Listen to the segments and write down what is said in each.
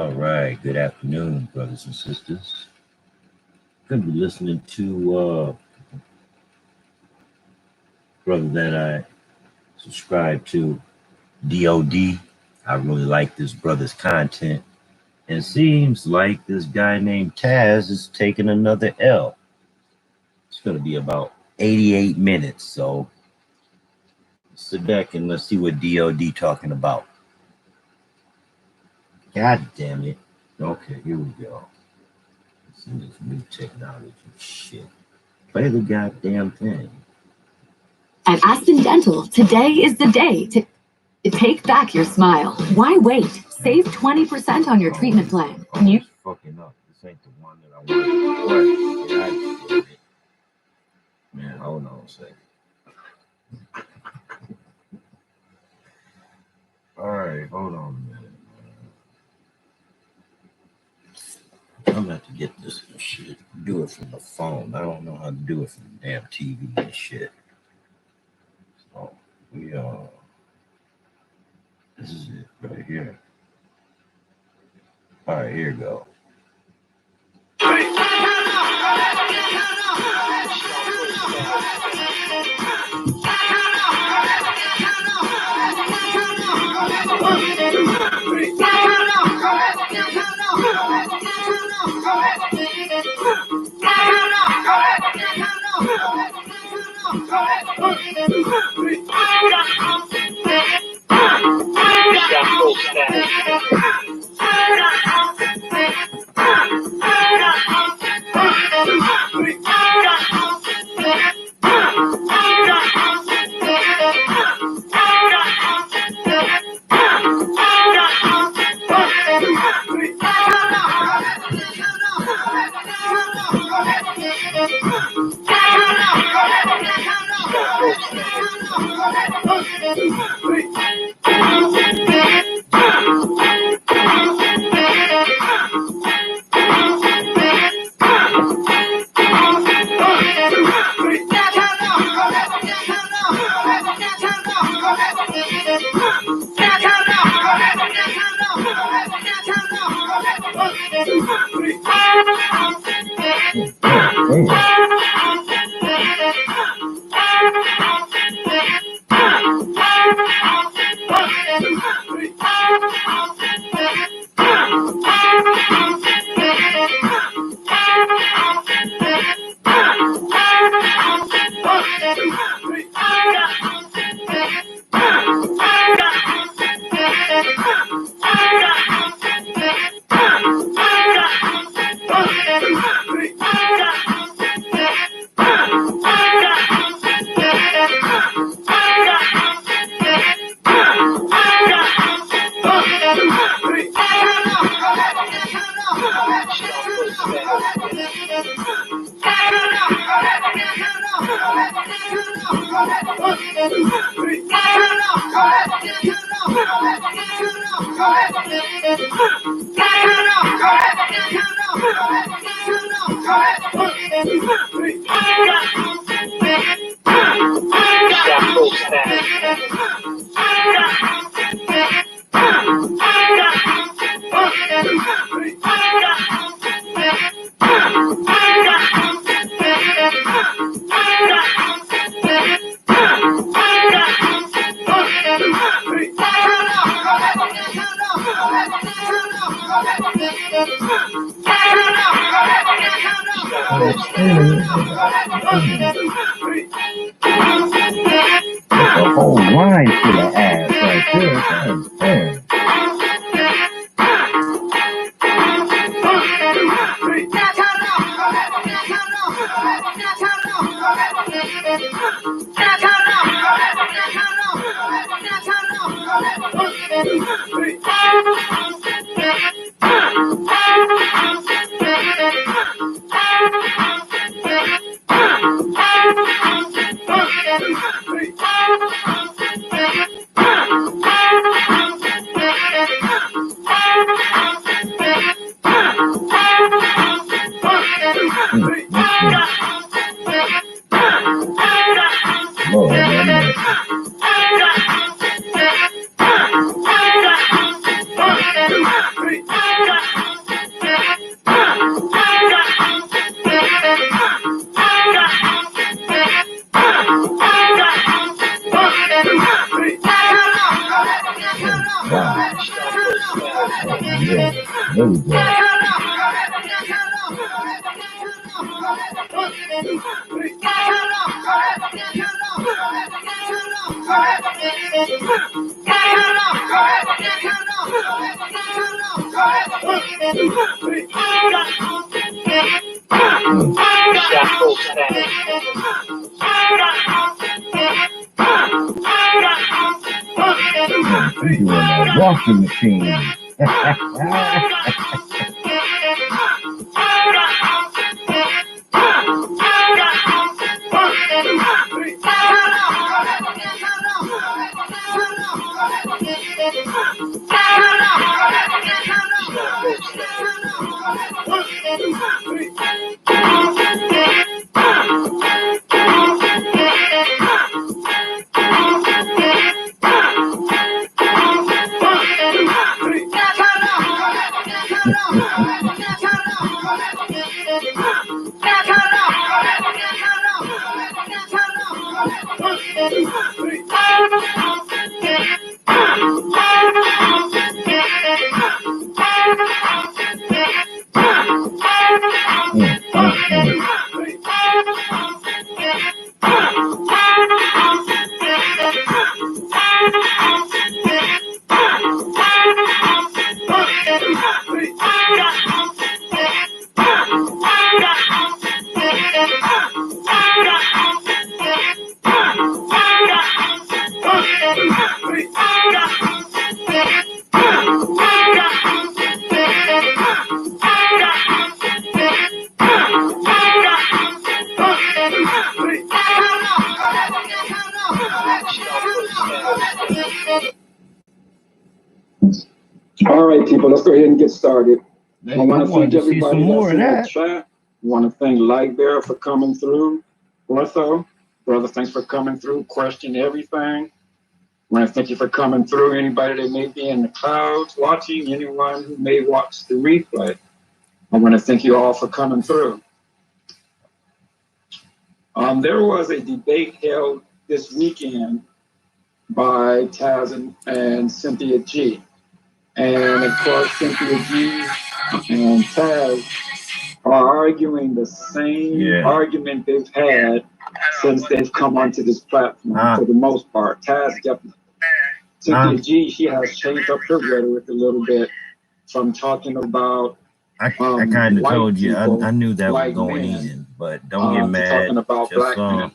All right, good afternoon, brothers and sisters. Gonna be listening to brother that I subscribe to, D.O.D. I really like this brother's content. And it seems like this guy named Taz is taking another L. It's gonna be about 88 minutes, so sit back and let's see what D.O.D. talking about. God damn it. Okay, here we go. See this new technology shit. Play the goddamn thing. At Aspen Dental, today is the day to take back your smile. Why wait? Save 20% on your treatment plan. You fucking up. This ain't the one that I want. Man, hold on a second. All right, hold on a minute. I'm gonna have to get this shit. Do it from the phone. I don't know how to do it from the damn TV and shit. So we this is it right here. All right, here we go. The whole line to the ass right there. There we go. You're doing a washing machine. All right, people, let's go ahead and get started. I want to thank see everybody some more that's of in the that. chat. I want to thank Lightbearer for coming through. Ortho, brother, thanks for coming through. Question everything. I want to thank you for coming through. Anybody that may be in the clouds watching, anyone who may watch the replay, I want to thank you all for coming through. There was a debate held this weekend by Taz and Cynthia G. And of course, Cynthia G and Taz are arguing the same argument they've had since they've come onto this platform for the most part. Taz definitely. Cynthia G, she has changed up her rhetoric a little bit from talking about I kind of told you, I knew that was white going men, in, but don't get mad. talking about Just, black men now.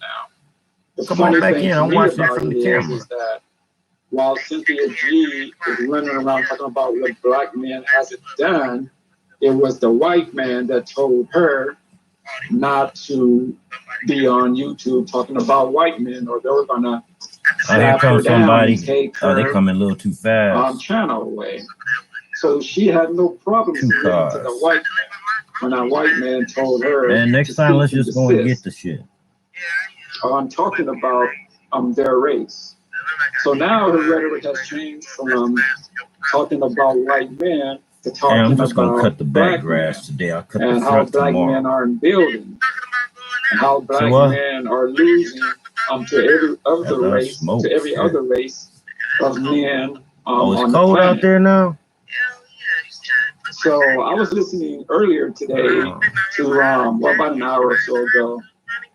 The come funny on back thing in, to I'm me watching it about from it the camera. is that while Cynthia G is running around talking about what black men hasn't done, it was the white man that told her not to be on YouTube talking about white men, or they were gonna slap her down and take her they coming a little too fast. Channel away. So she had no problem submitting to the white man when that white man told her. And next time, let's just go and get the shit. I'm talking about their race. So now her rhetoric has changed from talking about white men to talking I'm just about gonna cut the back black grass men, today. I'll cut and the how front black tomorrow. men are in building, and how black men are losing to every other race, to every other race of men it's on cold the planet. out there now. So I was listening earlier today to about an hour or so ago.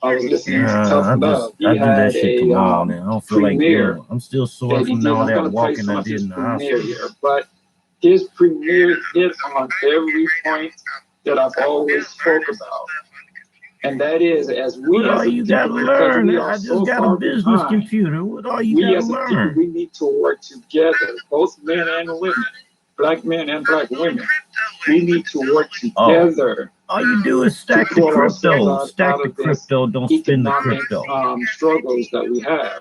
I was listening to Tough Love. He had a I don't feel premiere. like I'm still sore from all that walking I did in the hospital. Here, but his premiere hit on every point that I've always spoke about. And that is, as we as a people, because we are so far behind, we as a people, we need to work together, both men and women, black men and black women. We need to work together. All you do is stack the crypto. Stack the crypto, don't spend the crypto. Struggles that we have.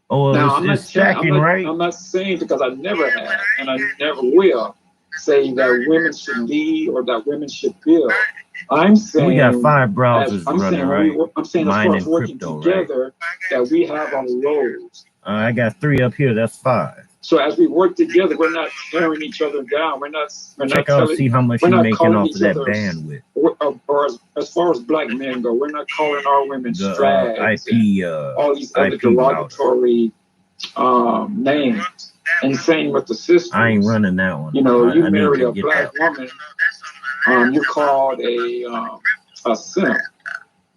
Oh, now, it's stacking, right? I'm not saying, because I never have, and I never will, say that women should lead or that women should build. I'm saying we got 5 browsers running, right? I'm saying as far as working together, that we have our roles. I got 3 up here. That's 5. So as we work together, we're not tearing each other down. We're not see how much you're making off of that bandwidth. Or as far as black men go, we're not calling our women strags, IP, all these other derogatory names. And same with the sisters. I ain't running that one. You know, you I need marry to a get black that. woman, you're called a simp.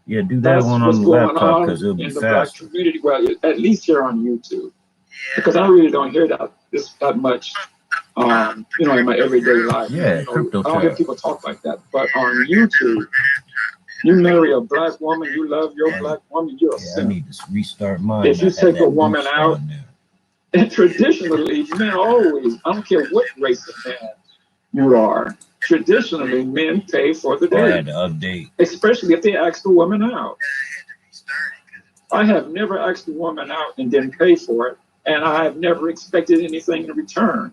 Yeah, do that That's one what's on the going laptop on because it'll be in the black faster. community. Well, at least here on YouTube, because I really don't hear that much. You know, in my everyday life. Yeah, you know, crypto I don't hear chat. people talk like that. But on YouTube, you marry a black woman, you love your black woman, you're a Yeah, I simp. need to restart mine. If you I had take a that woman boost out, on there. and traditionally, men always, I don't care what race of man you are, traditionally, men pay for the Oh, I date, had to update. especially if they ask the woman out. I have never asked a woman out and didn't pay for it, and I have never expected anything in return.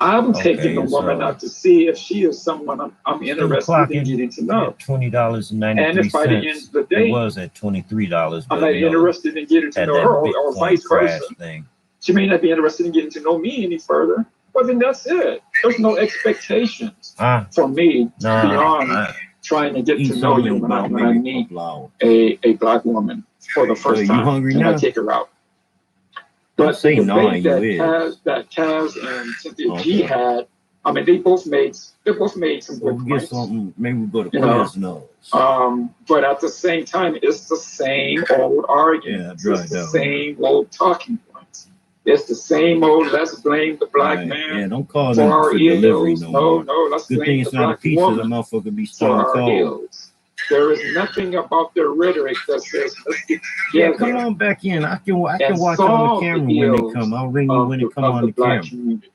I'm taking the woman out to see if she is someone I'm interested in getting to know. $20.93. And if by the end of the day, it was at $23, I'm but not interested in getting to know her, or vice versa. Thing. She may not be interested in getting to know me any further. Well, then that's it. There's no expectations for me beyond trying to get to know you when I meet a black woman for the first time. And I take her out. But the debate that Taz and Cynthia G had, I mean, they both made some good points. Maybe we go to Quiznos. But at the same time, it's the same old argument. Yeah, it's the same old talking points. It's the same old, let's blame the black man don't call for our ills. No, let's blame the black woman for our ills. There is nothing about their rhetoric that says, let's get together. Come on back in. I can watch on the camera when they come. I'll ring you when they come on the camera. Community.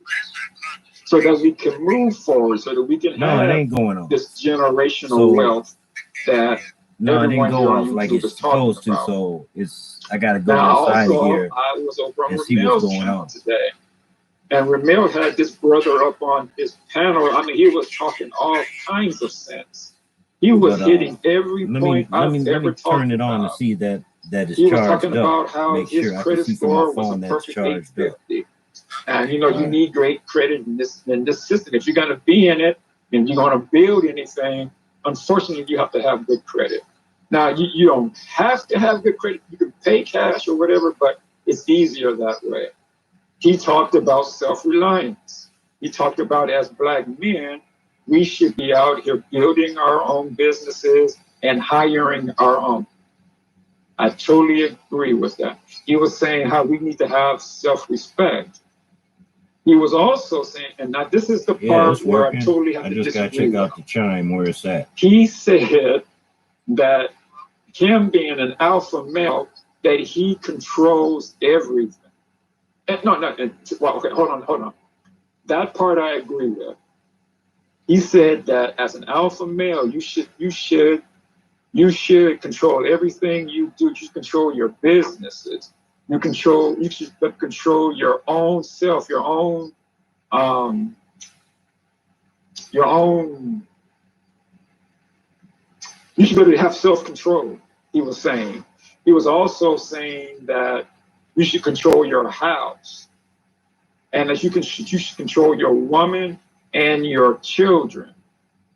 So that we can move forward, so that we can have this generational wealth that everyone here on YouTube is talking about. So I got to go inside here I was over on Ramil's channel today. And Ramil had this brother up on his panel. I mean, he was talking all kinds of sense. He was hitting every point I've ever talked about. Turn it on to see that it's he was charged talking up. about how his credit score was a perfect 850. And, you know, you need great credit in this system. If you're going to be in it and you're going to build anything, unfortunately, you have to have good credit. Now, you don't have to have good credit. You can pay cash or whatever, but it's easier that way. He talked about self-reliance. He talked about, as black men, we should be out here building our own businesses and hiring our own. I totally agree with that. He was saying how we need to have self-respect. He was also saying, and now this is the part where I totally have to disagree. I just got to check out the chime where it's at. He said that him being an alpha male, that he controls everything. And okay, hold on. That part I agree with. He said that as an alpha male, you should control everything you do. You should control your businesses. You should control your own self, your own. You should really have self-control. He was saying. He was also saying that you should control your house, and that you should control your woman and your children.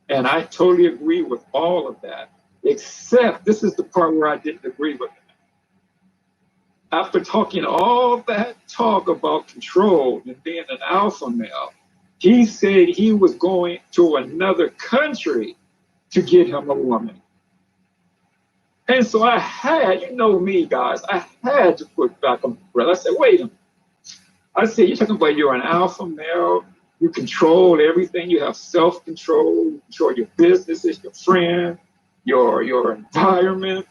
And I totally agree with all of that, except this is the part where I didn't agree with him. After talking all that talk about control and being an alpha male, he said he was going to another country to get him a woman. And so I had, you know me, guys, I had to put back on the brother. I said, wait a minute. I said, you're talking about you're an alpha male, you control everything, you have self-control, you control your businesses, your friend, your environment,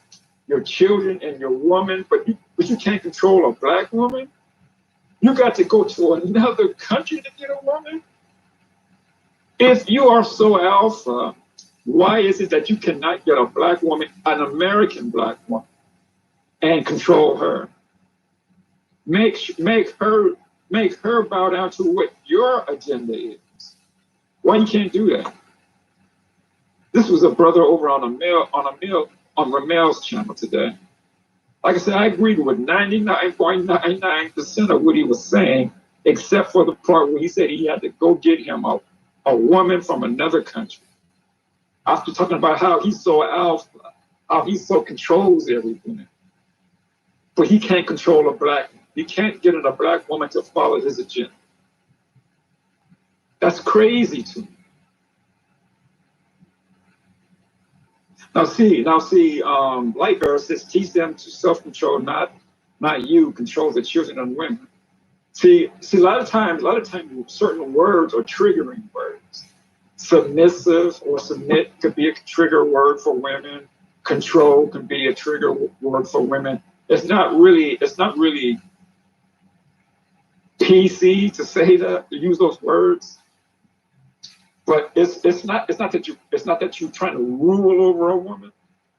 your children, and your woman, but you can't control a black woman? You got to go to another country to get a woman? If you are so alpha, why is it that you cannot get a black woman, an American black woman, and control her? Make her bow down to what your agenda is. Why you can't do that? This was a brother over on Ramil's channel today. Like I said, I agreed with 99.99% of what he was saying, except for the part where he said he had to go get him a woman from another country. After talking about how he's so alpha, how he so controls everything. But he can't control a black man. You can't get a black woman to follow his agenda. That's crazy to me. Now see, Light Girl says teach them to self-control, not you control the children and women. See, a lot of times certain words are triggering words. Submissive or submit could be a trigger word for women. Control can be a trigger word for women. It's not really PC to say that, to use those words. But it's not that you're trying to rule over a woman.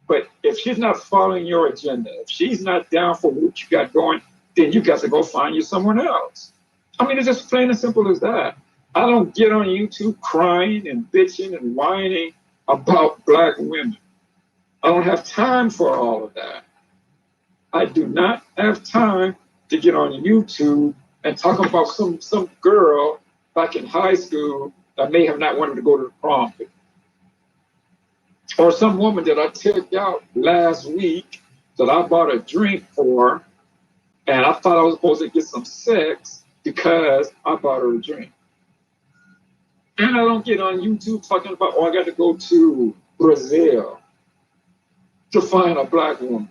But if she's not following your agenda, if she's not down for what you got going, then you got to go find you someone else. I mean, it's just plain and simple as that. I don't get on YouTube crying and bitching and whining about black women. I don't have time for all of that. I do not have time to get on YouTube and talk about some girl back in high school that may have not wanted to go to the prom with. Or some woman that I took out last week that I bought a drink for, and I thought I was supposed to get some sex because I bought her a drink. And I don't get on YouTube talking about, oh, I got to go to Brazil to find a black woman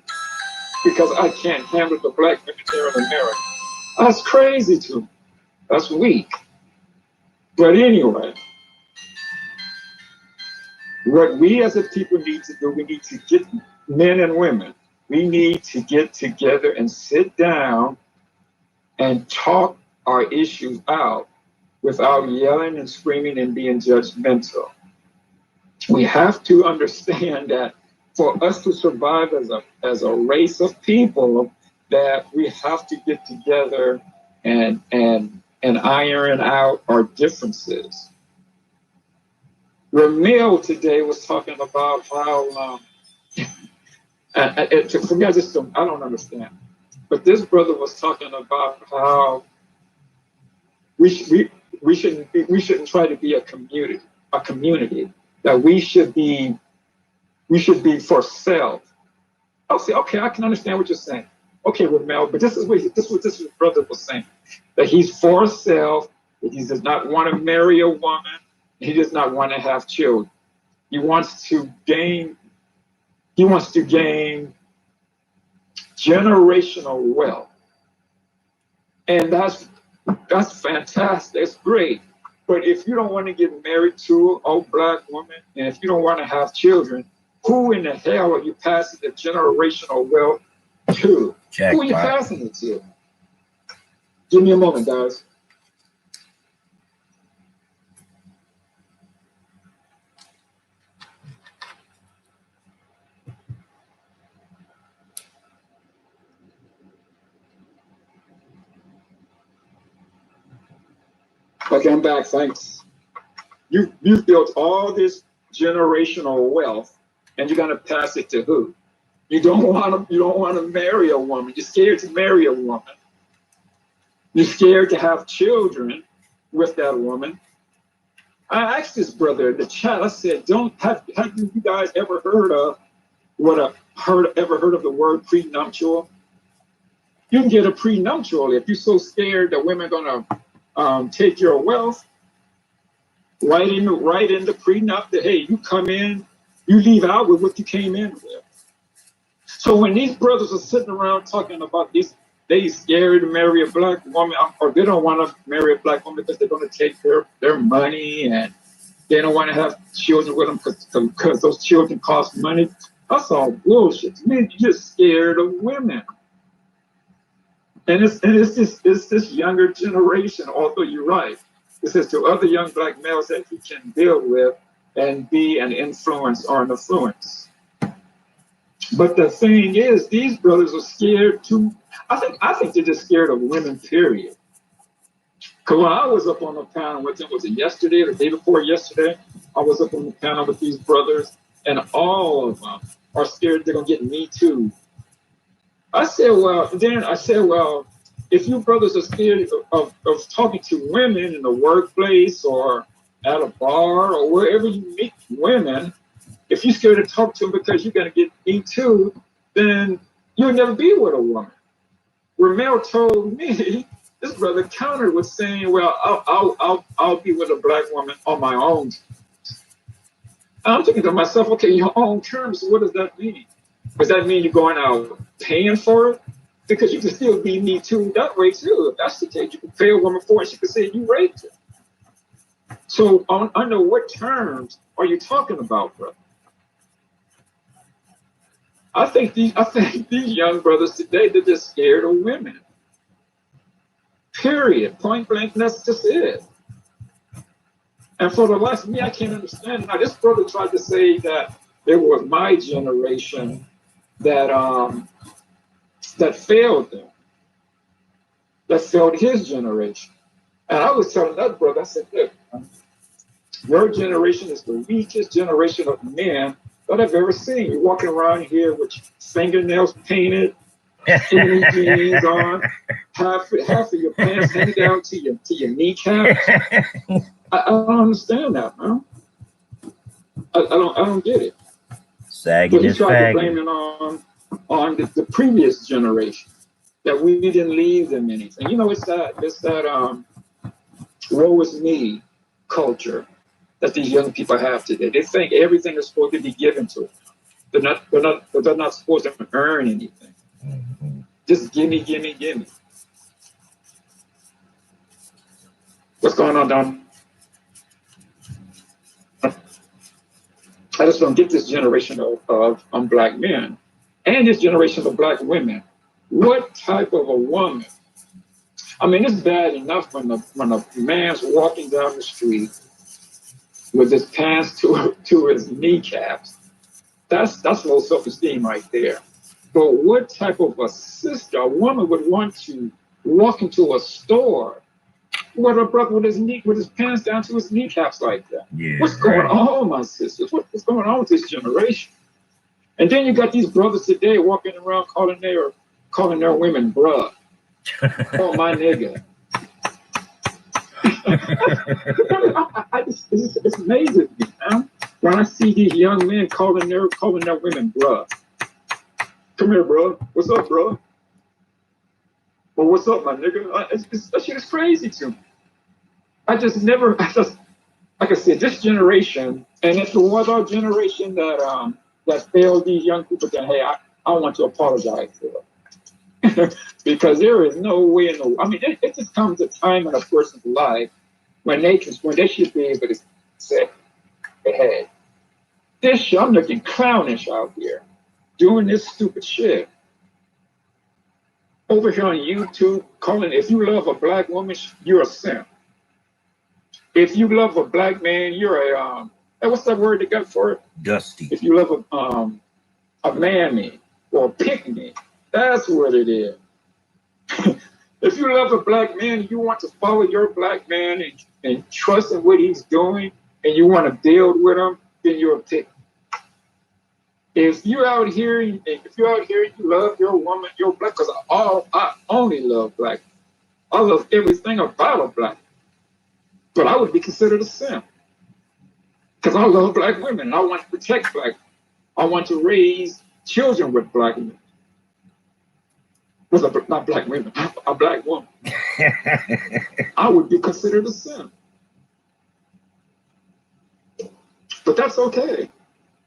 because I can't handle the black women here in America. That's crazy to me. That's weak. But anyway, what we as a people need to do, we need to get men and women, we need to get together and sit down and talk our issues out without yelling and screaming and being judgmental. We have to understand that for us to survive as a race of people, that we have to get together and iron out our differences. RAMIL today was talking about how, for me, I don't understand. But this brother was talking about how we shouldn't try to be a community, that we should be for self. I'll say, okay, I can understand what you're saying. Okay, RAMIL, but this is what this brother was saying, that he's for self, that he does not want to marry a woman, he does not want to have children. He wants to gain generational wealth. And that's fantastic, that's great. But if you don't want to get married to an old black woman, and if you don't want to have children, who in the hell are you passing the generational wealth to? Who are you passing it to? Give me a moment, guys. Okay, I'm back, thanks. You've built all this generational wealth, and you're gonna pass it to who? You don't want to marry a woman. You're scared to marry a woman. You're scared to have children with that woman. I asked this brother in the chat, I said, have you guys ever heard of the word prenuptial? You can get a prenuptial if you're so scared that women are gonna take your wealth. Right in the prenup that, hey, you come in, you leave out with what you came in with. So when these brothers are sitting around talking about this, they scared to marry a black woman, or they don't want to marry a black woman because they're going to take their money, and they don't want to have children with them because those children cost money. That's all bullshit. Man, you're just scared of women. And it's this younger generation, although you're right. It says to other young black males that he can build with and be an influence or an affluence. But the thing is, these brothers are scared too. I think they're just scared of women, period. Because when I was up on the panel with them, was it yesterday or the day before yesterday? I was up on the panel with these brothers, and all of them are scared they're going to get me too. I said, well, if you brothers are scared of talking to women in the workplace or at a bar or wherever you meet women, if you're scared to talk to them because you're going to get me too, then you'll never be with a woman. Ramil told me, this brother countered with saying, well, I'll be with a black woman on my own. And I'm thinking to myself, okay, your own terms, what does that mean? Does that mean you're going out paying for it? Because you can still be Me Too that way too. If that's the case, you can pay a woman for it. She can say you raped her. So under what terms are you talking about, brother? I think these young brothers today, they're just scared of women. Period. Point blank, that's just it. And for the life of me, I can't understand. Now, this brother tried to say that it was my generation that that failed them, that failed his generation. And I was telling that brother, I said, look, your generation is the weakest generation of men that I've ever seen. You're walking around here with fingernails painted, skinny jeans on, half of your pants hanging down to your kneecaps. I don't understand that, man. I don't get it. Sagging But he and tried to blame fagging. it on the previous generation, that we didn't leave them anything. You know, it's that woe is me culture that these young people have today. They think everything is supposed to be given to them. They're not supposed to earn anything. Mm-hmm. Just gimme, gimme, gimme. What's going on down? I just don't get this generation of black men and this generation of black women. What type of a woman? I mean, it's bad enough when a man's walking down the street with his pants to his kneecaps. That's low self-esteem right there. But what type of a sister, a woman would want to walk into a store with a brother with his pants down to his kneecaps like that? Yeah, what's going on, my sisters? What's going on with this generation? And then you got these brothers today walking around calling their women bruh. Oh, my nigga. It's amazing, man. When I see these young men calling their women bruh. Come here, bro. What's up, bro? Well, what's up, my nigga? That shit is crazy to me. Like I said, this generation, and if it was our generation that failed these young people, then hey, I want to apologize for it. Because there is no way in the, I mean, it just comes a time in a person's life when they should be able to say, hey, this shit, I'm looking clownish out here doing this stupid shit. Over here on YouTube, calling, if you love a black woman, you're a simp. If you love a black man, you're a what's that word they got for it? Dusty. If you love a mammy or a pick-me, that's what it is. If you love a black man, you want to follow your black man and trust in what he's doing, and you want to build with him, then you're a pick. If you're out here, you love your woman, your black, because I only love black. I love everything about a black. But I would be considered a simp. Because I love black women. And I want to protect black women. I want to raise children with black women. Not black women, a black woman. I would be considered a simp. But that's okay.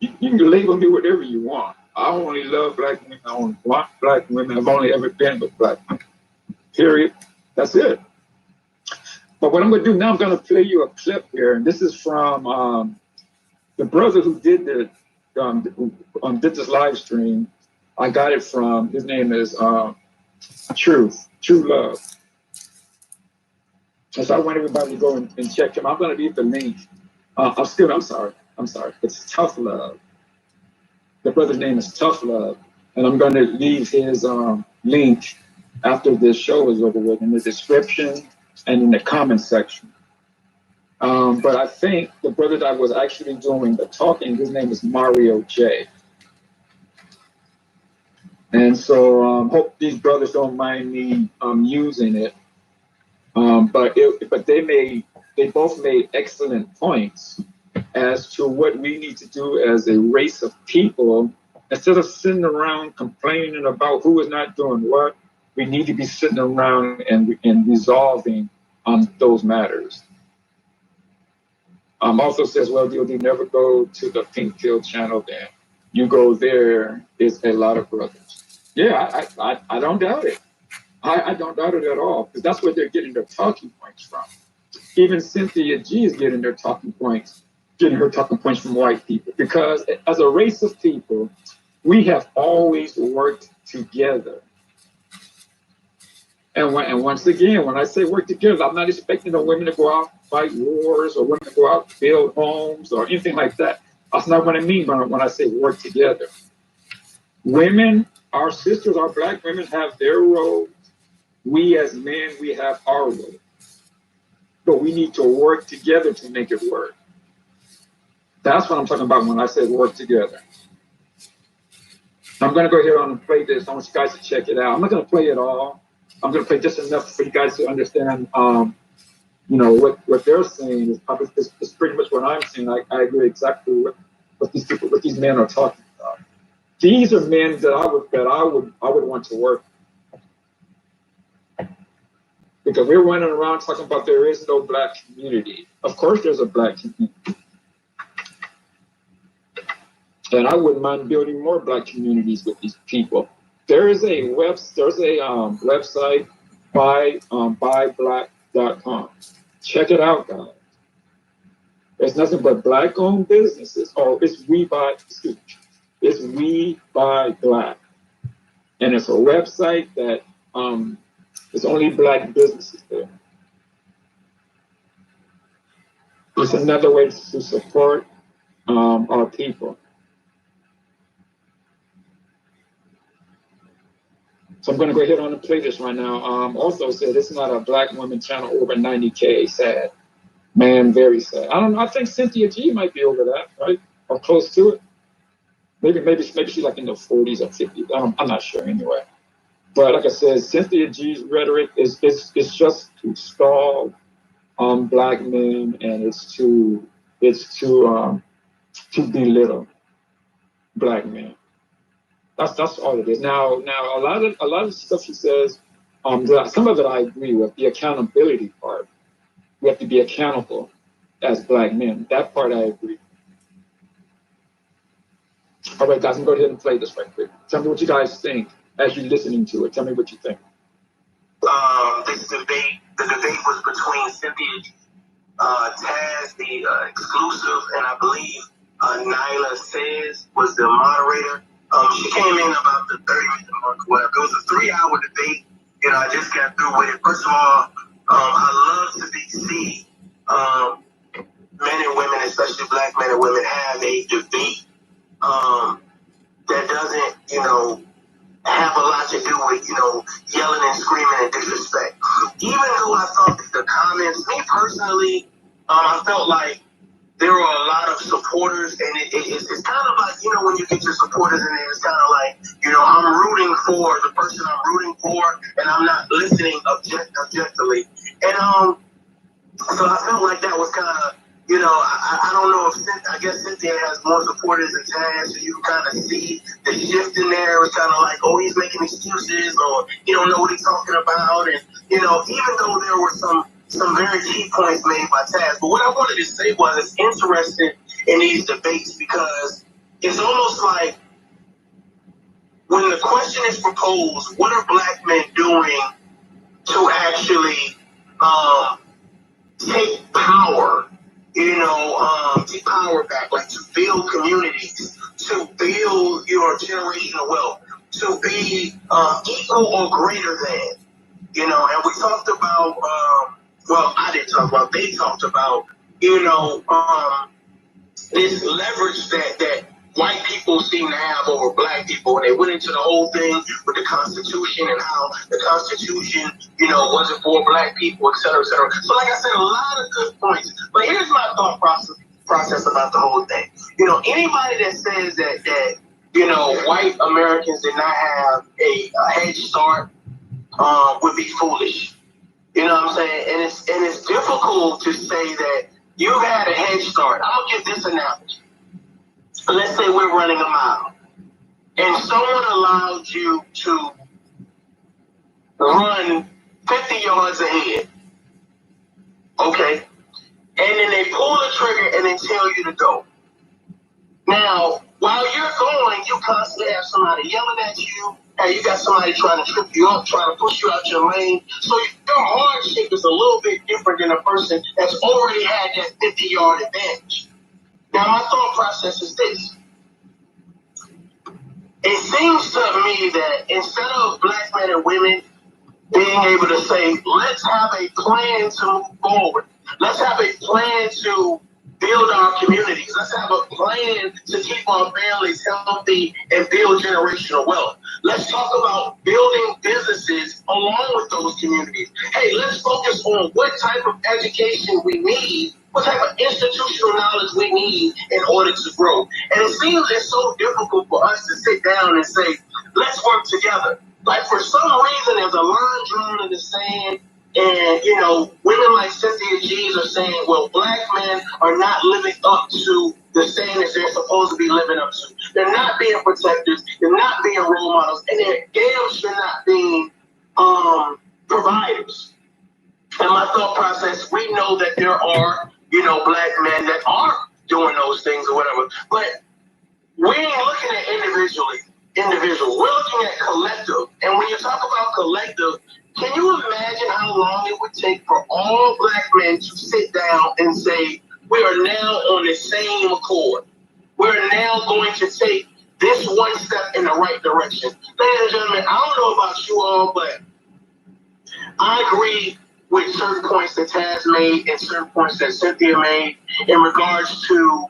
You can label me whatever you want. I only love black women. I only want black women. I've only ever been with black women. Period. That's it. But what I'm going to do now, I'm going to play you a clip here. And this is from the brother who did did this live stream. I got it from, his name is True Love. And so I want everybody to go and check him. I'm going to leave the link. I'm sorry. It's Tough Love. The brother's name is Tough Love. And I'm going to leave his link after this show is over with in the description and in the comment section. But I think the brother that was actually doing the talking, his name is Mario J. And so hope these brothers don't mind me using it. But they both made excellent points as to what we need to do as a race of people, instead of sitting around complaining about who is not doing what. we need to be sitting around and resolving those matters. Also says, well, D.O.D. never go to the pink pill channel then. You go there, it's a lot of brothers. Yeah, I don't doubt it. I don't doubt it at all, because that's where they're getting their talking points from. Even Cynthia G is getting her talking points from white people, because as a race of people, we have always worked together. And once again, when I say work together, I'm not expecting the women to go out and fight wars or women to go out and build homes or anything like that. That's not what I mean when I say work together. Women, our sisters, our black women have their roles. We as men, we have our role. But we need to work together to make it work. That's what I'm talking about when I say work together. I'm going to go here on and play this. I want you guys to check it out. I'm not going to play it all. I'm going to play just enough for you guys to understand, what they're saying is pretty much what I'm saying. I agree exactly what these men are talking about. These are men that I would want to work with. Because we're running around talking about there is no black community. Of course there's a black community. And I wouldn't mind building more black communities with these people. There is a website buyblack.com. Check it out, guys. There's nothing but black-owned businesses. It's We Buy Black. And it's a website that there's only black businesses there. It's another way to support our people. So I'm going to go ahead on and play this right now. Also said it's not a black woman channel over 90K. Sad. Man, very sad. I don't know. I think Cynthia G might be over that, right? Or close to it. Maybe she's like in the 40s or 50s. I'm not sure anyway. But like I said, Cynthia G's rhetoric is just to stall black men, and it's to belittle black men. That's all it is. Now a lot of stuff she says, some of it I agree with. The accountability part, we have to be accountable as black men. That part I agree. All right, guys, I'm going to go ahead and play this right quick. Tell me what you guys think as you're listening to it. Tell me what you think. This debate, the debate was between Cynthia, Taz, the exclusive, and I believe Nyla Says was the moderator. She came in about the 30-minute mark or whatever. It was a 3-hour debate. I just got through with it. First of all, I love to see men and women, especially black men and women, have a debate that doesn't, have a lot to do with, yelling and screaming and disrespect. Even though I thought that the comments, me personally, I felt like there were a lot of supporters, and it's kind of like, when you get your supporters in there, it's kind of like, I'm rooting for the person I'm rooting for, and I'm not listening objectively. And so I felt like that was kind of, I don't know if I guess Cynthia has more supporters than Taz, so you can kind of see the shift in there. It's kind of like, oh, he's making excuses, or he don't know what he's talking about, and even though there were some very key points made by Taz. But what I wanted to say was it's interesting in these debates because it's almost like when the question is proposed, what are black men doing to actually take power, take power back, like to build communities, to build your generational wealth, to be equal or greater than, and we talked about, I didn't talk about, they talked about, this leverage that white people seem to have over black people. And they went into the whole thing with the Constitution and how the Constitution, wasn't for black people, et cetera, et cetera. So like I said, a lot of good points. But here's my thought process about the whole thing. Anybody that says that white Americans did not have a head start would be foolish. You know what I'm saying? And it's difficult to say that you've had a head start. I'm gonna give this analogy. Let's say we're running a mile, and someone allowed you to run 50 yards ahead. Okay? And then they pull the trigger and then tell you to go. Now, while you're going, you constantly have somebody yelling at you. Hey, you got somebody trying to trip you up, trying to push you out your lane. So your hardship is a little bit different than a person that's already had that 50-yard advantage. Now, my thought process is this. It seems to me that instead of black men and women being able to say, let's have a plan to move forward. Let's have a plan to build our communities. Let's have a plan to keep our families healthy and build generational wealth. Let's talk about building businesses along with those communities. Hey, let's focus on what type of education we need, what type of institutional knowledge we need in order to grow. And it seems it's so difficult for us to sit down and say, let's work together. Like for some reason, there's a line drawn in the sand. And, you know, women like Cynthia G's are saying, well, black men are not living up to the standards they're supposed to be living up to. They're not being protectors. They're not being role models. And they're damn sure not being providers. And my thought process, we know that there are, you know, black men that are doing those things or whatever. But we ain't looking at individual. We're looking at collective. And when you talk about collective, can you imagine how long it would take for all black men to sit down and say, we are now on the same accord. We're now going to take this one step in the right direction. Ladies and gentlemen, I don't know about you all, but I agree with certain points that Taz made and certain points that Cynthia made in regards to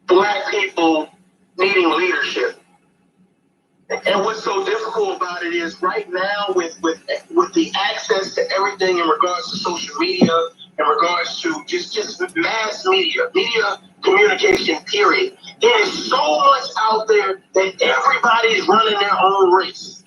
black people needing leadership. And what's so difficult about it is right now with the access to everything in regards to social media, in regards to just mass media communication, period. There is so much out there that everybody's running their own race.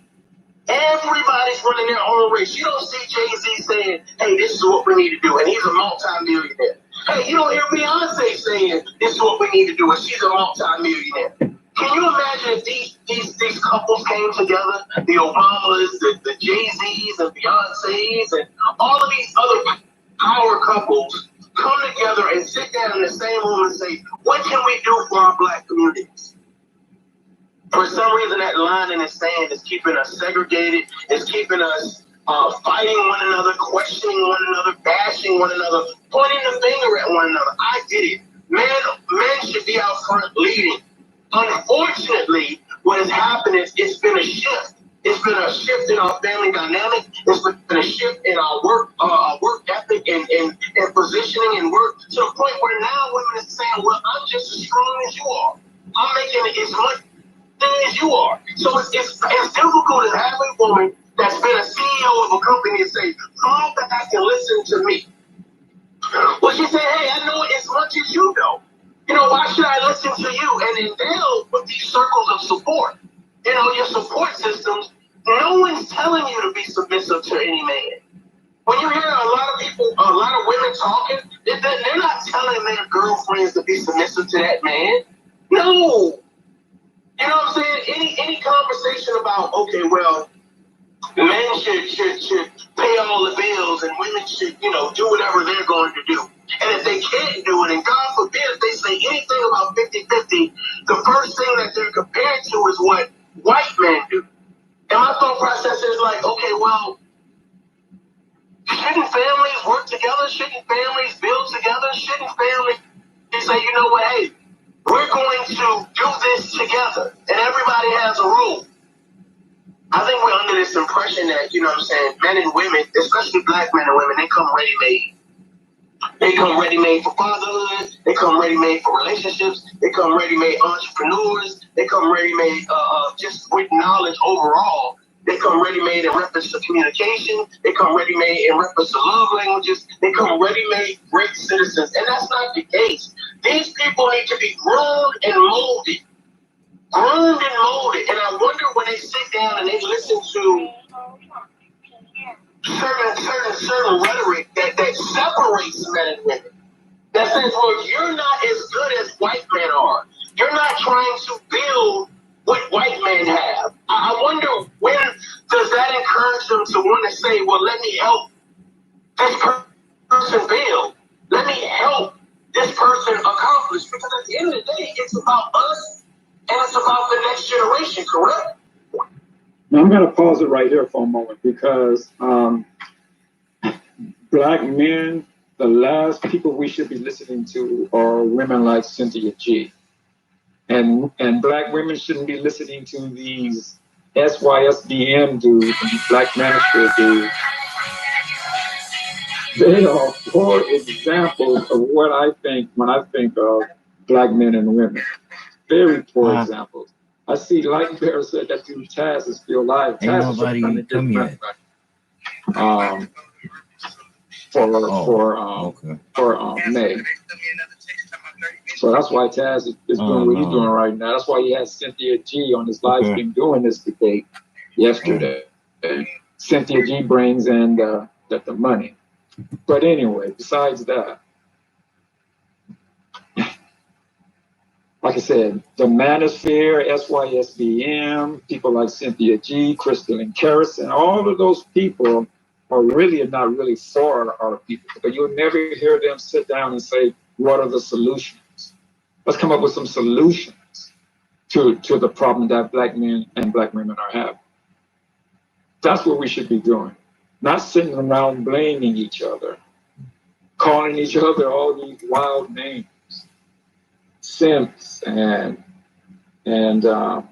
Everybody's running their own race. You don't see Jay-Z saying, hey, this is what we need to do, and he's a multi-millionaire. Hey, you don't hear Beyonce saying, this is what we need to do, and she's a multi-millionaire. Can you imagine if these couples came together, the Obamas, the Jay-Z's and Beyoncé's and all of these other power couples come together and sit down in the same room and say, what can we do for our black communities? For some reason, that line in the sand is keeping us segregated, is keeping us fighting one another, questioning one another, bashing one another, pointing the finger at one another. I get it. Men should be out front leading. Unfortunately, what has happened is it's been a shift. It's been a shift in our family dynamic. It's been a shift in our work ethic and positioning and work to the point where now women are saying, well, I'm just as strong as you are. I'm making as much as you are. So it's difficult to have a woman that's been a CEO of a company and say, come back and listen to me. Well, she said, hey, I know as much as you know. You know, why should I listen to you? And then they'll with these circles of support, you know, your support systems, no one's telling you to be submissive to any man. When you hear a lot of people, a lot of women talking, they're not telling their girlfriends to be submissive to that man. No. You know what I'm saying? Any conversation about, okay, well, men should pay all the bills and women should, you know, do whatever they're going to do. And if they can't do it, and God forbid if they say anything about 50-50, the first thing that they're compared to is what white men do. And my thought process is like, okay, well, shouldn't families work together? Shouldn't families build together? Shouldn't families say, you know what, hey, we're going to do this together, and everybody has a role. I think we're under this impression that, you know what I'm saying, men and women, especially black men and women, they come ready-made. They come ready-made for fatherhood. They come ready-made for relationships. They come ready-made entrepreneurs. They come ready-made just with knowledge overall. They come ready-made in reference to communication. They come ready-made in reference to love languages. They come ready-made great citizens. And that's not the case. These people need to be groomed and molded. Groomed and molded. And I wonder when they sit down and they listen to certain rhetoric that separates men and women. That says, well, you're not as good as white men are. You're not trying to build what white men have. I wonder when does that encourage them to want to say, well, let me help this person build? Let me help this person accomplish? Because at the end of the day, it's about us and it's about the next generation, correct? Now I'm going to pause it right here for a moment because Black men, the last people we should be listening to are women like Cynthia G. And Black women shouldn't be listening to these SYSBM dudes and Black manosphere dudes. They are poor examples of what I think when I think of Black men and women. Very poor examples. I see Light Bear said that dude Taz is still alive. Ain't Taz nobody come yet. For May. So that's why Taz is doing what he's doing right now. That's why he has Cynthia G on his live stream doing this debate yesterday. Cynthia G brings in the money. But anyway, besides that, like I said, the Manosphere, SYSBM, people like Cynthia G, Crystal and Kerrison, all of those people are really not really for our people. But you'll never hear them sit down and say, what are the solutions? Let's come up with some solutions to the problem that Black men and Black women are having. That's what we should be doing. Not sitting around blaming each other, calling each other all these wild names. Simps and mammies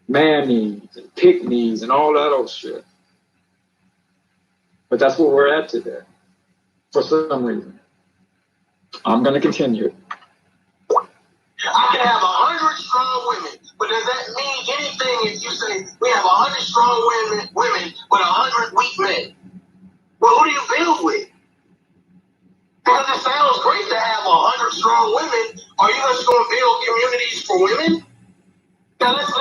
and pick-me's and all that old shit. But that's where we're at today, for some reason. I'm going to continue. I can have 100 strong women, but does that mean anything if you say we have 100 strong women but 100 weak men? Well, who do you build with? Because it sounds great to have 100 strong women. Are you just going to build communities for women? Now let's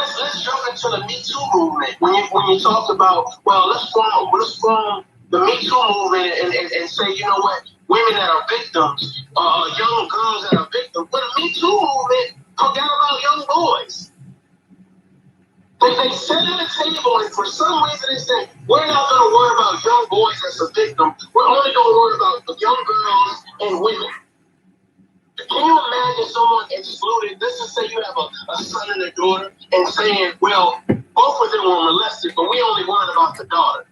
jump into the Me Too movement. When you talk about, well, let's form the Me Too movement and say, you know what, women that are victims, young girls that are victims. But the Me Too movement forgot about young boys. They sat at a table and for some reason they said, we're not going to worry about young boys as a victim. We're only going to worry about the young girls and women. Can you imagine someone excluded? Let's just say you have a son and a daughter and saying, well, both of them were molested, but we only worried about the daughter.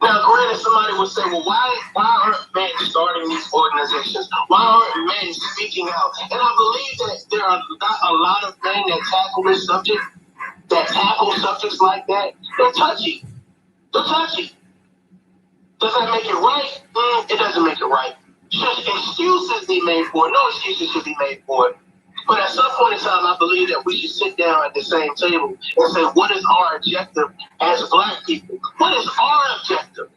Now, granted, somebody would say, well, why aren't men starting these organizations? Why aren't men speaking out? And I believe that there are not a lot of men that tackle this subject, that tackle subjects like that. They're touchy. They're touchy. Does that make it right? It doesn't make it right. Should excuses be made for it? No excuses should be made for it. But at some point in time, I believe that we should sit down at the same table and say, what is our objective as Black people? What is our objective?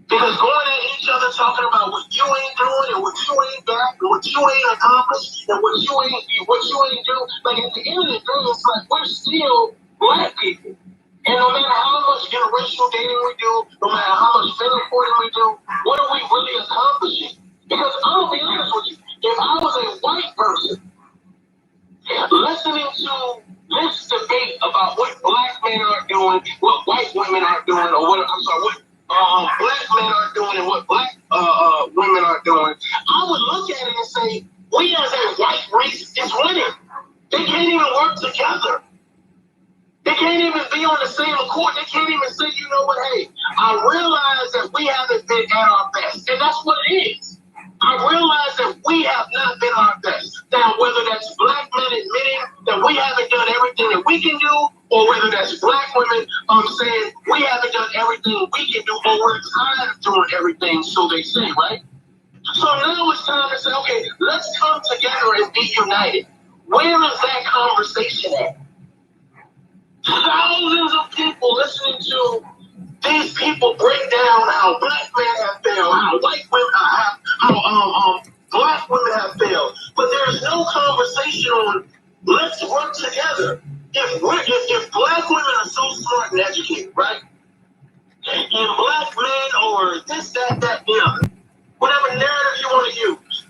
Because going at each other talking about what you ain't doing and what you ain't got and what you ain't accomplished and what you ain't do, like at the end of the day, it's like we're still Black people. And no matter how much interracial dating we do, no matter how much family reporting we do, what are we really accomplishing? Because I'll be honest with you, if I was a white person listening to this debate about what Black men are doing, what white women are doing, or what Black men are doing and what Black women are doing, I would look at it and say, we as a white race is winning. They can't even work together. They can't even be on the same accord. They can't even say, you know what, hey, I realize that we haven't been at our best. And that's what it is. I realize that we have not been our best. Now, whether that's Black men admitting that we haven't done everything that we can do, or whether that's Black women saying we haven't done everything we can do, or we're tired of doing everything, so they say, right? So now it's time to say, okay, let's come together and be united. Where is that conversation at? Thousands of people listening to these people break down how Black men have failed, how white women how Black women have failed. But there's no conversation on let's work together. If Black women are so smart and educated, right? And Black men or this, that, the other, whatever narrative you want to use,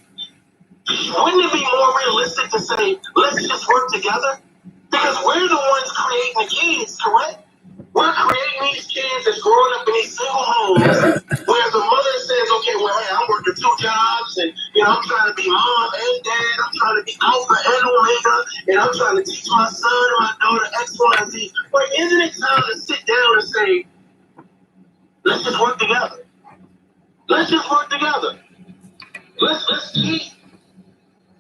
wouldn't it be more realistic to say, let's just work together? Because we're the ones creating the kids, correct? homes where the mother says, okay, well, hey, I'm working 2 jobs and, I'm trying to be mom and dad. I'm trying to be alpha and omega, and I'm trying to teach my son and my daughter X, Y, and Z. But isn't it time to sit down and say, let's just work together. Let's just work together. Let's keep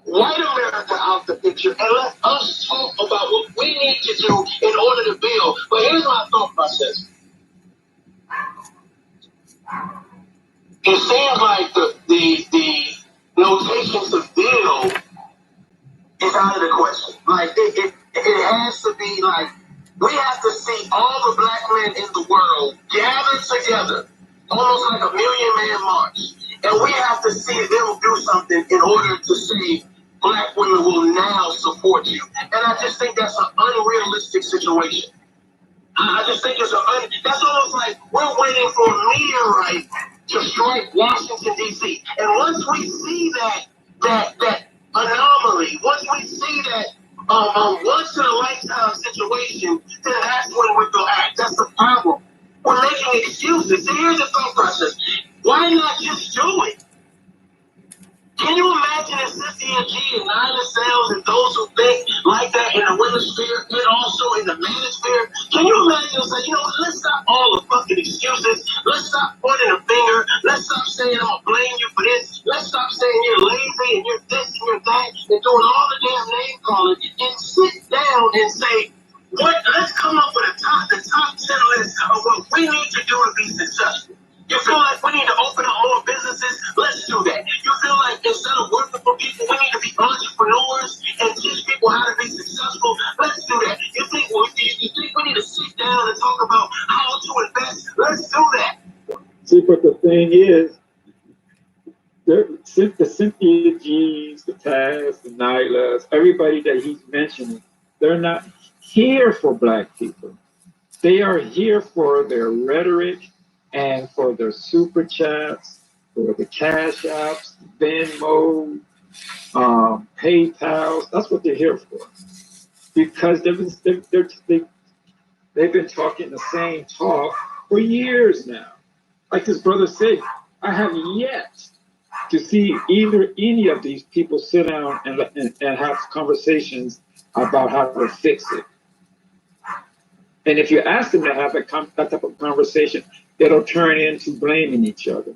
white America out the picture and let us talk about what we need to do in order to build. But here's my thought process. It seems like the notation to build is out of the question. Like it has to be like we have to see all the black men in the world gathered together, almost like a million-man march, and we have to see them do something in order to say black women will now support you. And I just think that's an unrealistic situation. I just think that's almost like we're waiting for a meteorite to strike Washington, D.C. And once we see that anomaly, once we see that once in a lifetime situation, then that's when we're going to act. That's the problem. We're making excuses. See, here's the thought process. Why not just do it? Can you imagine if Cynthia G and Nyla Sales and those who think like that in the women's sphere and also in the men's sphere? Can you imagine and say, let's stop all the fucking excuses. Let's stop pointing a finger. Let's stop saying I'm going to blame you for this. Let's stop saying you're lazy and you're this and you're that and doing all the damn name calling and sit down and say, let's come up with the top 10 list of what we need to do to be successful. You feel like we need to open up more businesses? Let's do that. You feel like instead of working for people, we need to be entrepreneurs and teach people how to be successful? Let's do that. You think we need to sit down and talk about how to invest? Let's do that. See, but the thing is, the Cynthia G's, the Taz, the Nylas, everybody that he's mentioning, they're not here for black people. They are here for their rhetoric and for their super chats, for the cash apps, Venmo, PayPal. That's what they're here for. Because they've been talking the same talk for years now. Like this brother said, I have yet to see any of these people sit down and have conversations about how to fix it. And if you ask them to have that type of conversation, it'll turn into blaming each other.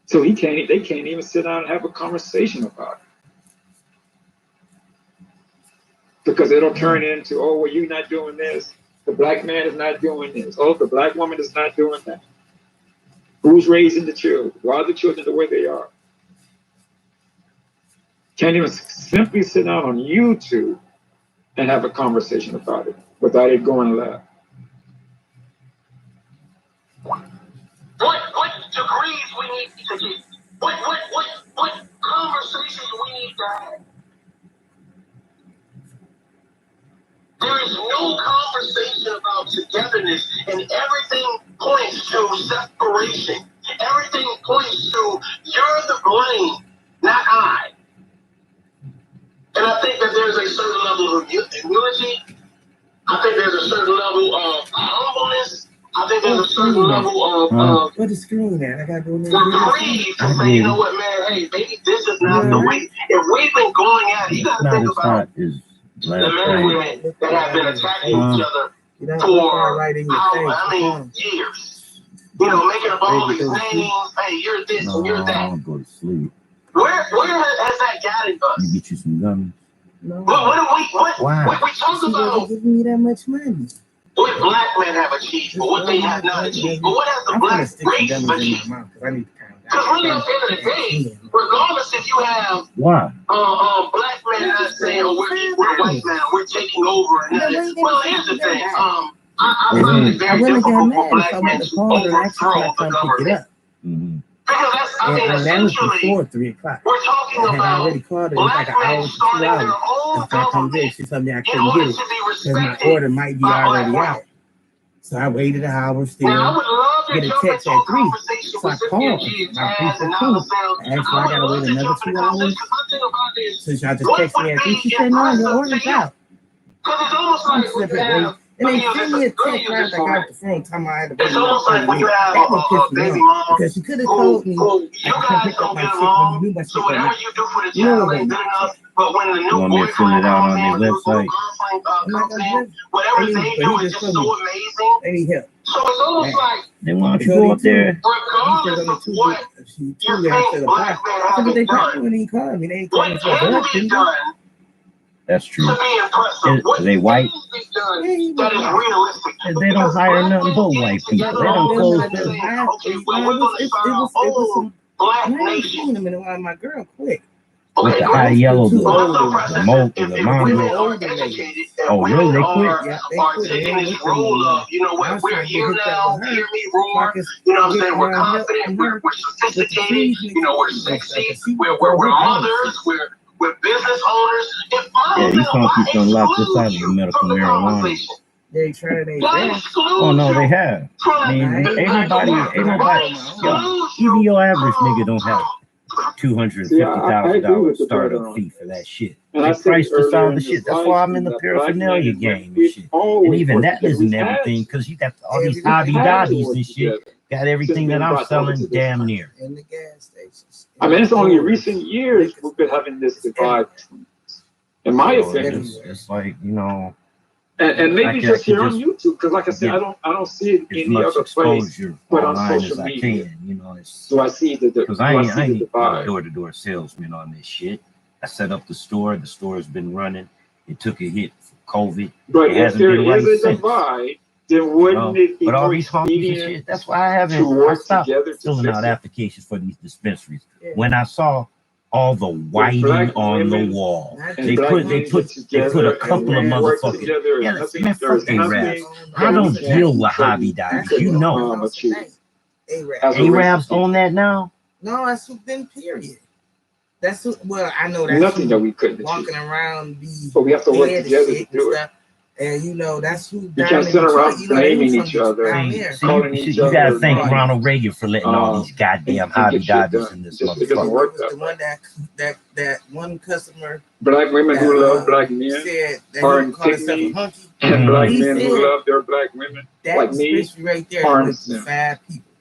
So they can't even sit down and have a conversation about it. Because it'll turn into, oh, well, you're not doing this. The black man is not doing this. Oh, the black woman is not doing that. Who's raising the children? Why are the children the way they are? Can't even simply sit down on YouTube and have a conversation about it without it going left. What degrees we need to get? What conversations we need to have? There is no conversation about togetherness, and everything points to separation. Everything points to you're the blame, not I. And I think that there's a certain level of immunity. I think there's a certain level of humbleness. I think there's a certain level of where's the screen at? I gotta go there. Reprieve to say, you know what, man, hey, maybe this is not the way. If we've been going at it, you gotta think about the men and women that have been attacking each other for years. Making up all these names. Hey, you're this and you're that. I'll go to sleep. Where has that gotten us? You get you some gummies. No. What we talk about? Give me that much money. What black men have achieved, but what they have not achieved. But what has the black race achieved? Because really, at the end of the day, regardless if you have black men not saying, oh, we're white men, we're taking over. Well, here's the thing. I find it very difficult for black men to overthrow the government. Because that's essentially, 3 o'clock. we're talking about black men starting their own government She told me I in couldn't order get it to be because my respected order might be by already black out. So I waited an hour still. Now, I would love to Get a jump text into a at 3. conversation So I with Cynthia called G and my Taz people and too. Nyla Sales. I asked her, I gotta wait another 2 hours. So y'all just What text me would at 3. be She said, no, your impressive order's to you? out. Because it's almost like we have And they sent me a text right after I got off the phone talking about I had to It's almost like when you have that would a piss me baby off mom because you could have who told me you I could come guys pick up don't my get shit when you along, knew my so shit. whatever you do for the You know child what ain't I'm good enough. saying. But when the You new want me to fill boyfriend it out comes on in, their when the new website? girlfriend I'm not comes gonna in, whatever do it. they But do he is just just told so me amazing. they need help. So it's almost like, Then why don't They you told go him up too. there? He said regardless on the of two what she you told me I think said black apply. men I said, but they haven't called me done, when he called me. They ain't what called me for can work, be didn't they? done That's to true. be impressive, what Are they white? can be done Yeah, he was that is white. realistic. And they don't Because hire black nothing men but getting white people. together They all don't the close time their. saying, high okay, school. well, No, we're going to start our it was own some. black And I ain't nation. seen him in a while. My girl quit. With Okay, the great. high yellow, Two Well, my older thought ones. process is if the women mongrel. are Older educated, ladies. if Oh, really? women They quit? Yeah, they are quit. They taking ain't this with them no role more. of, you know I what, was we're trying to get here hooked up now, with her hear me so I roar, could you know what I'm get saying, we're help confident, from we're her with the sophisticated, trees you know, we're and stuff. sexy, 'Cause she we're grow her own mothers, shit. we're business owners. If my Yeah, these women, some why people done locked this exclude out of the you medical from the marijuana. conversation? They tried they Why best. exclude Oh no, they you have. from I mean, I ain't ain't nobody, got ain't no nobody. marijuana. Yo, exclude even you your average nigga from don't have See, I agree $250,000 with the startup brother on fee for this. that shit. And I They said it priced us earlier out in the this shit. That's live why I'm in stream the that black men paraphernalia and women, game and we've shit. And always even worked that together. isn't We had everything to. because you got all these We We hobby had to dobbies work and shit. together Got since everything that being I'm brought over to selling this damn country. near. in the gas stations. I mean, it's only in Stores, recent years liquor we've been stores. having this It's divide everywhere. between us, in my So opinion. it's like, you know, And I maybe can just here on just YouTube, because like I said, get I don't see it as any much other place exposure but on online social as I media. can. You know, it's Do I see the because do I see I the ain't no divide? door-to-door salesman on this shit. I set up the store. The store's been running. It took a hit for COVID. But It if hasn't there been right is a since. divide, then You wouldn't know, it be but all more these honkies and expedient shit. That's why I to work stopped together to filling out fix it? applications for these dispensaries Yeah. when I saw all the When whiting black on the women wall. Not and They just black put men get a together couple of and work motherfuckers. together, Yeah, man, there is fuck Arabs. nothing I that we don't can't deal with hobby That's dobbies. You what know, on achieve tonight. as a Arab. race of Arabs people. own that now. No, that's who been period. That's who, well, I know that's Nothing that who we couldn't achieve. walking around be But we have to work head and together to shit and do it. stuff. And you know, that's who You down can't in sit Detroit. around You know, they blaming from each Detroit, other, down there. calling each You gotta other thank names, Ronald Reagan for letting all these goddamn and hobby get shit dobbies done. in this It doesn't motherfucker. work Was that the way. one that one customer Black women that who love black men said that are he called himself a pygmies, hunky. and black He men who said love their black women, that like me, dispensary right there are went through innocent. 5 people.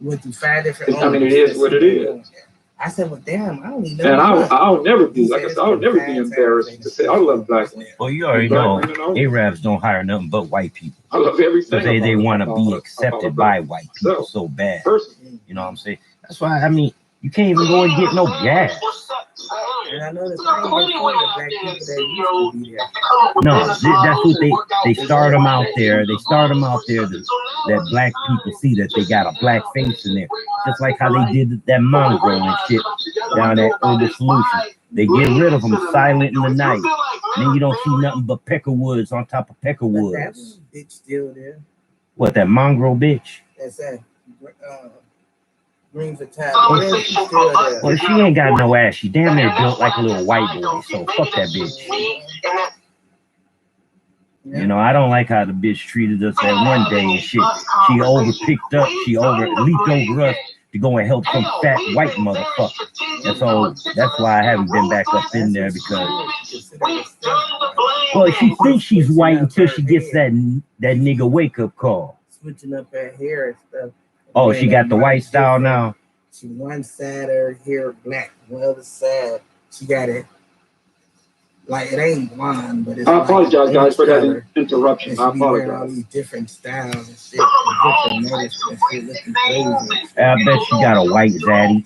Went through 5 different I mean, owners. it is what it is. I said, well, damn, I don't even know. And I'll never be, He like I said said, I'll it's never been be 5 embarrassed times to say I love black women. Well, you already Black know women only. Arabs don't hire nothing but white people. I love everything Because they want to be about accepted black by white people myself, so bad. personally. You know what I'm saying? That's why, I mean, you can't even go and get no gas. And I know the same before the black people that used to be there. No, that's what they start them out there. They start them out there that black people see that they got a black face in there. Just like how they did that mongrel and shit down at Herbal Solutions. They get rid of them silent in the night. Then you don't see nothing but peckerwoods on top of But that peckerwoods. bitch still there. What, that mongrel bitch? That's that. Green for time. Yeah, she's still there. Well, she ain't got no ass. She damn near built like a little white boy. So fuck that bitch. You know, I don't like how the bitch treated us that one day and shit. She leaped over us to go and help some fat white motherfucker. And so that's why I haven't been back up in there because, well, she thinks she's white until she gets that nigga wake up call. Switching up her hair and stuff. Oh, she got the white style now? She one side of her hair black, one other side she got it. Like it ain't blonde, but it's I apologize, like guys, for color. that interruption. And I she be wearing all apologize. these different styles and shit, different medicine and shit, looking crazy. I bet she got a white zaddy.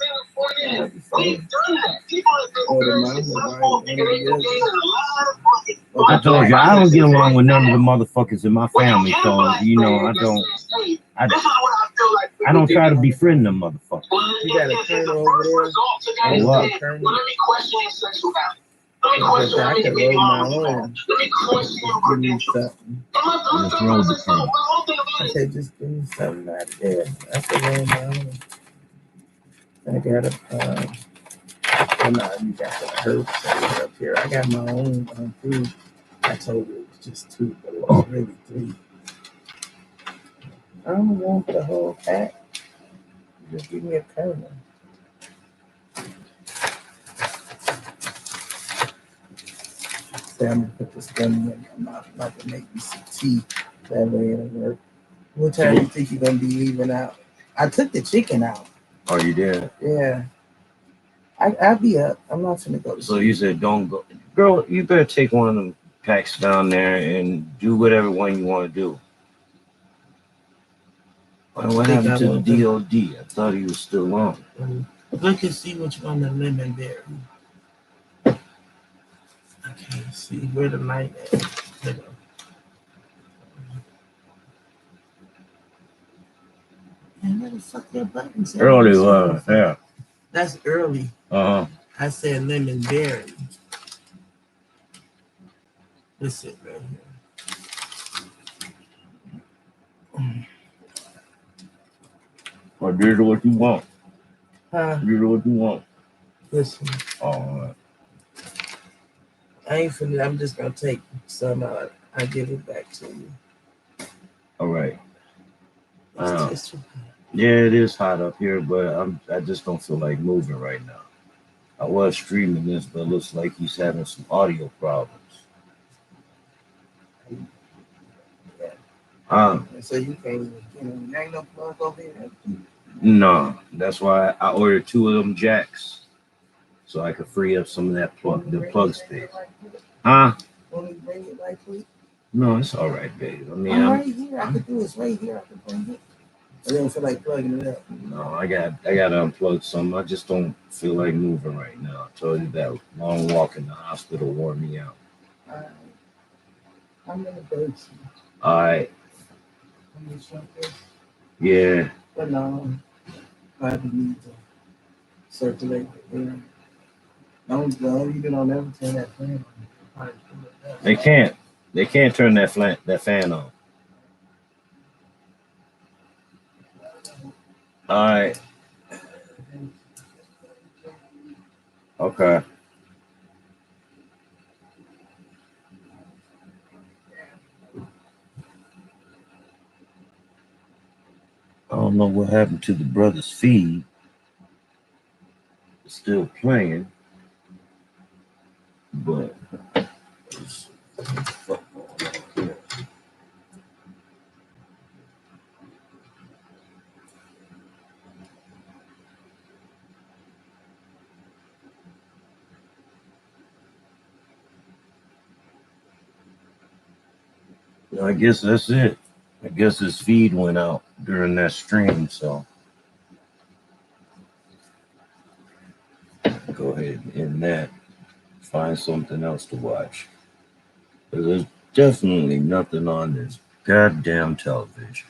I told you, I don't get along with none of the motherfuckers in my family, so, you know, I don't try to befriend them motherfuckers. You got a turn over there. Oh, what? I could roll my own. Give me something. Let's roll the turn. I said, just give me something out there. I could roll my own. I got a, oh no, you got the herbs up here. I got my own food. I told you it was just 2, but it was really 3. I don't want the whole pack. Just give me a kernel. say I'm gonna put this gummy in my mouth, not to make me some tea. That way it'll work. What time do you think you're gonna be leaving out? I took the chicken out. Oh, you did? Yeah. I'll be up. I'm not gonna go to So you said don't go. Girl, you better take one of them packs down there and do whatever one you want to do. What happened to the D.O.D? I thought he was still on. Look and see which one the lemon berry. I can't see where the light is. Man, where the fuck your buttons at? Early, yeah. That's early. Uh-huh. I said lemon berry. This it right here. Or do what you want. Huh? Do what you want. Listen. All right. I ain't finna. I'm just gonna take some out. I give it back to you. All right. It's Yeah, it is hot up here, but I just don't feel like moving right now. I was streaming this, but it looks like he's having some audio problems. So you can't even, there ain't no plug over here. No, that's why I ordered 2 of them jacks, so I could free up some of that plug space. Huh? Want me to bring it right quick? No, it's all right, babe. I mean, I'm right here. I could do this right here. I could bring it. I don't feel like plugging it up. No, I got to unplug some. I just don't feel like moving right now. I told you that long walk in the hospital wore me out. All right. I'm in the basement. All right. I'm gonna shut this. Yeah. But no, I need to circulate the air. Don't you don't ever turn that fan on. They can't. They can't turn that fan on. All right. Okay. I don't know what happened to the brother's feed. It's still playing, but it's I guess that's it. I guess his feed went out during that stream, so go ahead and end that. Find something else to watch. But there's definitely nothing on this goddamn television.